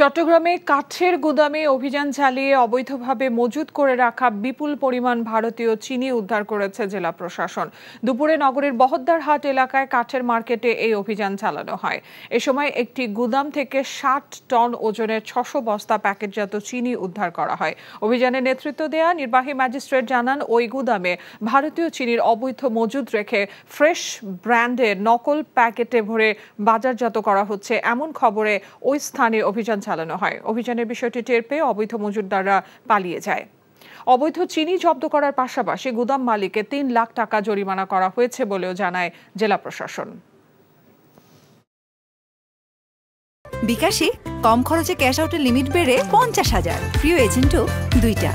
চট্টগ্রামে কাঠের গুদামে অভিযান চালিয়ে অবৈধভাবে মজুত করে রাখা বিপুল পরিমাণ ভারতীয় চিনি উদ্ধার করেছে জেলা প্রশাসন। দুপুরে নগরের বহদ্দারহাট এলাকায় কাঠের মার্কেটে এই অভিযান চালানো হয়। এ সময় একটি গুদাম থেকে ৬০ টন ওজনের ৬০০ বস্তা প্যাকেটজাত চিনি উদ্ধার করা হয়। অভিযানে নেতৃত্ব দেয়া নির্বাহী ম্যাজিস্ট্রেট জানান, ওই গুদামে ভারতীয় চিনির অবৈধ মজুত রেখে ফ্রেশ ব্র্যান্ডের নকল প্যাকেটে ভরে বাজারজাত করা হচ্ছে এমন খবরে ওই স্থানে অভিযান চালানো হয়। অভিযানের বিষয়টি টের পেয়ে অবৈধ মজুতদাররা পালিয়ে যায়। অবৈধ চিনি জব্দ করার পাশাপাশি গুদাম মালিককে ৩ লাখ টাকা জরিমানা করা হয়েছে বলেও জানায় জেলা প্রশাসন। বিকাশে কম খরচে ক্যাশ আউটের লিমিট বেড়ে ৫০,০০০, প্রিয় এজেন্টও ২টা।